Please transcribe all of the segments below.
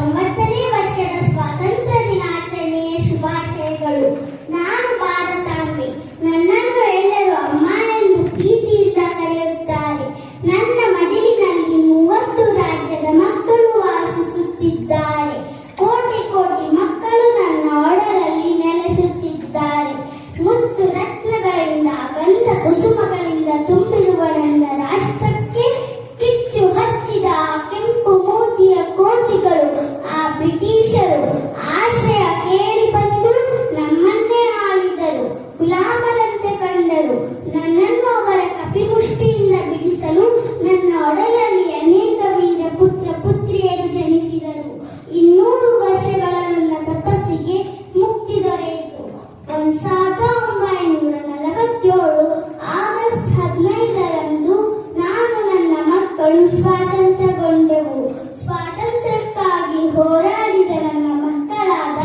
90ನೇ ವರ್ಷದ ಸ್ವಾತಂತ್ರ್ಯ ದಿನಾಚರಣೆಯ ಶುಭಾಶಯಗಳು. ನಾನು ಭಾರತಾಂಬೆ. ನನ್ನನ್ನು ಎಲ್ಲರೂ ಅಮ್ಮ ಎಂದು ಪ್ರೀತಿಯಿಂದ ಕರೆಯುತ್ತಾರೆ. ನನ್ನ ಮಡಿಲಿನಲ್ಲಿ 30 ರಾಜ್ಯದ ಮಕ್ಕಳು ವಾಸಿಸುತ್ತಿದ್ದಾರೆ. ಕೋಟಿ ಕೋಟಿ ಮಕ್ಕಳು ನನ್ನ ಒಡಲಲ್ಲಿ ನೆಲೆಸುತ್ತಿದ್ದಾರೆ. ಮುತ್ತು ರತ್ನಗಳಿಂದ ಗಂಧ ಕುಸುಮಗಳಿಂದ ತುಂಬಿರುವ ನನ್ನ ರಾಷ್ಟ್ರಕ್ಕೆ ಕಿಚ್ಚು ಹಚ್ಚಿದ ಕೆಂಪು ಮೋತಿಯ ಕೋತಿಗಳು, ಆ ಬ್ರಿಟಿಷರು ಆಶಯ ಕೇಳಿ ಬಂದು ನಮ್ಮನ್ನೇ ಆಳಿದರು. ಗುಲಾಮರಂತೆ ಕಂಡರು. ನನ್ನನ್ನು ಅವರ ಕಪಿಮುಷ್ಟಿಯಿಂದ ಬಿಡಿಸಲು ನನ್ನ ಒಡಲಲ್ಲಿ ಅನೇಕ ವೀರ ಪುತ್ರ ಪುತ್ರಿಯರು ಜನಿಸಿದರು. 200 ವರ್ಷಗಳ ನನ್ನ ತಪಸ್ಸಿಗೆ ಮುಕ್ತಿ ದೊರೆಯಿತು. 1947 ಆಗಸ್ಟ್ 15ರಂದು ನಾನು ನನ್ನ ಮಕ್ಕಳು ಸ್ವಾತಂತ್ರ್ಯಗೊಂಡೆವು. ಸ್ವಾತಂತ್ರ್ಯಕ್ಕಾಗಿ ಹೋರಾಡಿದ ನನ್ನ ಮಕ್ಕಳಾದ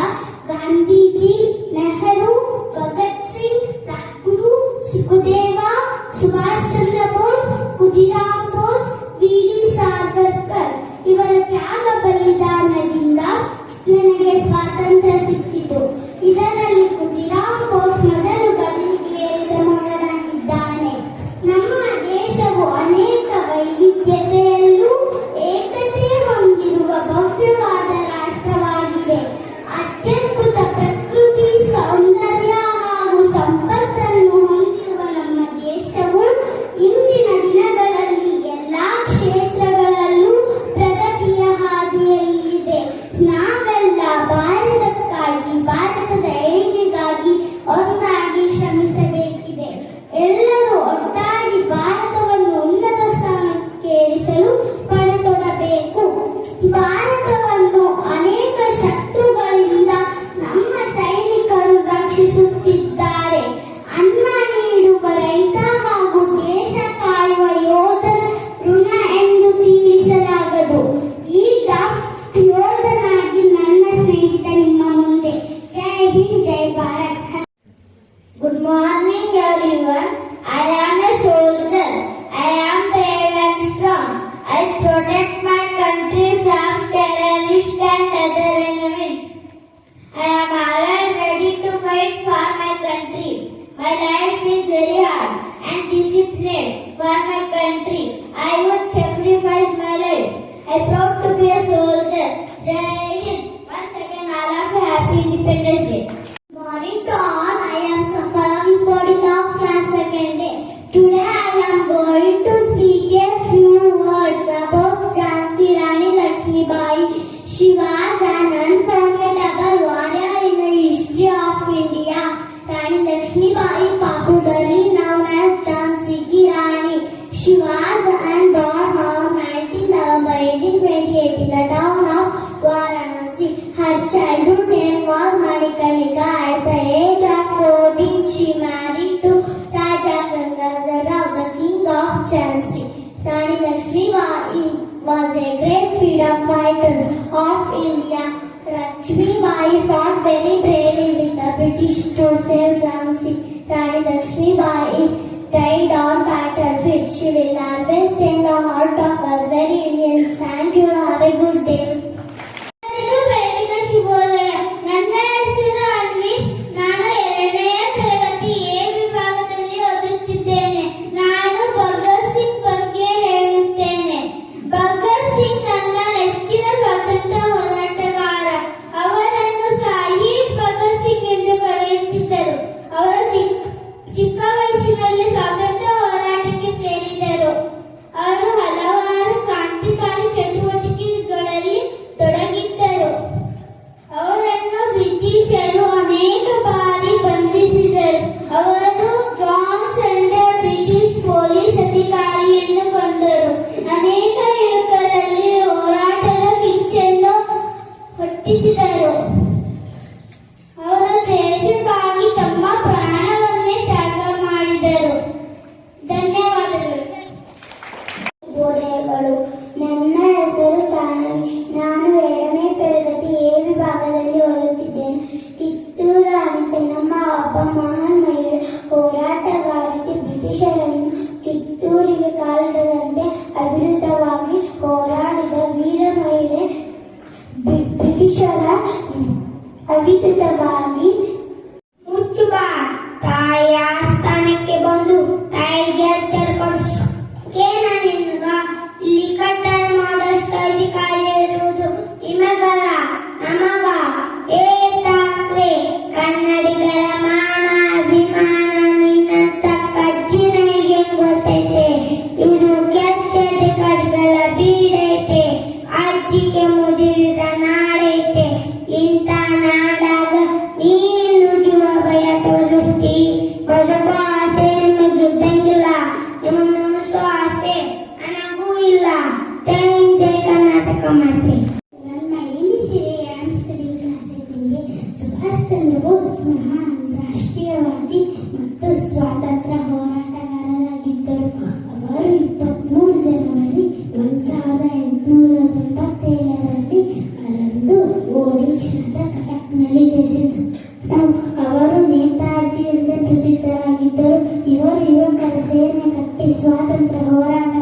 ಗಾಂಧೀಜಿ, ನೆಹರು, ಭಗತ್ ಸಿಂಗ್, ರಾಜ್ಗುರು, ಸುಖದೇವ, ಸುಭಾಷ್ ಚಂದ್ರ ಬೋಸ್, ಖುದಿರಾಮ್ ಬೋಸ್, ವಿ.ಡಿ. ಸಾವರ್ಕರ್ ಇವರ ತ್ಯಾಗ ಬಲಿದಾನದಿಂದ ನನಗೆ ಸ್ವಾತಂತ್ರ್ಯ ಸಿಕ್ಕಿತು. ಇದರಲ್ಲಿ ಖುದಿರಾಮ್ ಬೋಸ್ ಮೊದಲು ಗಲ್ಲಿಗೆ ಏರಿದ ಮಗನಾಗಿದ್ದಾನೆ. ನಮ್ಮ ದೇಶವು ಅನೇಕ ವೈವಿಧ್ಯತೆಯಲ್ಲೂ ಏಕತೆ ಹೊಂದಿರುವ ಭವ್ಯವಾದ ರಾಷ್ಟ್ರವಾಗಿದೆ. ಅತ್ಯದ್ಭುತ ಪ್ರಕೃತಿ ಸೌಂದರ್ಯ ಹಾಗೂ ಸಂಪತ್ತನ್ನು ಹೊಂದಿರುವ ನಮ್ಮ ದೇಶವು ಇಂದಿನ ದಿನಗಳಲ್ಲಿ ಎಲ್ಲಾ ಕ್ಷೇತ್ರಗಳಲ್ಲೂ ಪ್ರಗತಿಯ ಹಾದಿಯಲ್ಲಿದೆ. ನಾವೆಲ್ಲ ಭಾರತಕ್ಕಾಗಿ, ಭಾರತದ ಏಳಿಗೆಗಾಗಿ ಒಟ್ಟಾಗಿ ಶ್ರಮಿಸಬೇಕಿದೆ. ಎಲ್ಲರೂ ಒಟ್ಟಾಗಿ ಭಾರತವನ್ನು ಉನ್ನತ ಸ್ಥಾನಕ್ಕೆ ಏರಿಸಲು ಪಣತೊಡಬೇಕು. ಭಾರತವನ್ನು ಅನೇಕ ಶತ್ರುಗಳಿಂದ ನಮ್ಮ ಸೈನಿಕರು ರಕ್ಷಿಸುತ್ತಿದ್ದಾರೆ. ಅನ್ನ ನೀಡುವ ರೈತ ಹಾಗೂ ದೇಶ ಕಾಯುವ ಯೋಧನ ಋಣ ಎಂದು ತೀರಿಸಲಾಗದು. ಈಗ ಯೋಧನಾಗಿ ನನ್ನ ಸ್ನೇಹಿತ ನಿಮ್ಮ ಮುಂದೆ. ಜೈ ಹಿಂದ್, ಜೈ Bharat. Good morning everyone. I am a soldier. I am brave and strong. I protect my country from terrorists and other enemies. I am always ready to fight for my country. My life is very hard and disciplined for my country. I would sacrifice my life. I am proud to be a soldier. Jai Hind. Once again, all of you happy Independence Day. Morning to all. I am Safari Bodil of class 2nd day. Today I am going to speak a few words about Jhansi Rani Lakshmi Bai. She was an unforgettable warrior in the history of India. Rani Lakshmi Bai, popularly known as Jhansi Ki Rani. She was born on 19 November 1828 in the town of Varanasi. Her childhood name was Manikarnika. At the age of 14, she married to Raja Gangadhar Rao, the king of Jhansi. Rani Lakshmi Bai was a great freedom fighter of India. Lakshmi Bai fought very bravely with the British to save Jhansi. Rani Lakshmi Bai died on battlefield. She will always stay in the heart of us very Indians. Thank you. Have a good day. ಬೆಳಗಿನ ಶುಭೋದಯ. ನನ್ನ ಹೆಸರು ಅನ್ವಿತ್. ನಾನು 2ನೇ ತರಗತಿ A ವಿಭಾಗದಲ್ಲಿ ಓದುತ್ತಿದ್ದೇನೆ. ನಾನು ಭಗತ್ ಸಿಂಗ್ ಬಗ್ಗೆ ಹೇಳುತ್ತೇನೆ. ಭಗತ್ ಸಿಂಗ್ ನನ್ನ ನೆಚ್ಚಿನ ಸ್ವಾತಂತ್ರ್ಯ ಹೋರಾಟಗಾರ. ಅವರನ್ನು ಶಹೀದ್ ಭಗತ್ ಸಿಂಗ್ ಎಂದು ಕರೆಯುತ್ತಿದ್ದರು. ಅವರು ಚಿಕ್ಕ ವಯಸ್ಸಿನಲ್ಲಿ ಸ್ವಾತಂತ್ರ್ಯ ಹೋರಾಟಕ್ಕೆ ಸೇರಿದರು. ಅವರು ಹಲವಾರು ಕ್ರಾಂತಿಕಾರಿ ಚಟುವಟಿಕೆಗಳ ಅವಿತುತವಾಗಿ ಮುಚ್ಚುಬ ತಾಯಿಯ ಆಸ್ಥಾನಕ್ಕೆ ಬಂದು ತಾಯಿಗೆ ಎಚ್ಚರ ಕೊಡಿಸು. ಕೇಳ ನಿನ್ನಗ ಇಲ್ಲಿ ಕಟ್ಟಡ ಮಾಡೋಷ್ಟು ಅಧಿಕಾರ ಇರುವುದು ನಿಮಗಲ್ಲ ನಮಗ. ಏ ಠಾಕ್ರೆ, ಕನ್ನಡಿಗರ ಮಾನ ಅಭಿಮಾನ ನಿನ್ನಂತ ಕಜ್ಜಿನಿಗೆ ಗೊತ್ತೈತೆ. ಇದು ಕೆಚ್ಚಡಿಗರ ಬೀಡೈತೆ, ಅಜ್ಜಿಗೆ ಮುದಿರಿದ ನಾಡೈತೆ. ಇಂಥ ನಾಡಾಗ ನೀನು ಜೀವ ಭಯ ತೋರಿಸ್ತಿ. ಬದುಕೋ ಆಸೆ ನಿಮಗಿದ್ದಂಗಿಲ್ಲ, ನಿಮ್ಮನ್ನು ಉಣಿಸೋ ಆಸೆ ನನಗೂ ಇಲ್ಲ. ಜೈ ಕರ್ನಾಟಕ ಮಾತೆ. ನನ್ನ ಈ ಸಿರಿಯ ಸ್ಟಡಿ ಕ್ಲಾಸಿಗೆ ಸುಭಾಷ್ ಚಂದ್ರ ಬೋಸ್ ಮಹಾನ್ ರಾಷ್ಟ್ರೀಯವಾದಿ ಮತ್ತು ಸ್ವಾತಂತ್ರ್ಯ ಹೋರಾಟಗಾರರಾಗಿದ್ದರು. ಅವರು 23 ಜನವರಿ 1897ರಲ್ಲಿ ಒಡಿಶಾದ ಕಟಕ್ನಲ್ಲಿ ಜನಿಸಿದರು. ಅವರು ನೇತಾಜಿ ಎಂದೇ ಪ್ರಸಿದ್ಧರಾಗಿದ್ದರು. ಇವರು ಯುವಕರ ಸೇನೆ ಕಟ್ಟಿ ಸ್ವಾತಂತ್ರ್ಯ ಹೋರಾಟ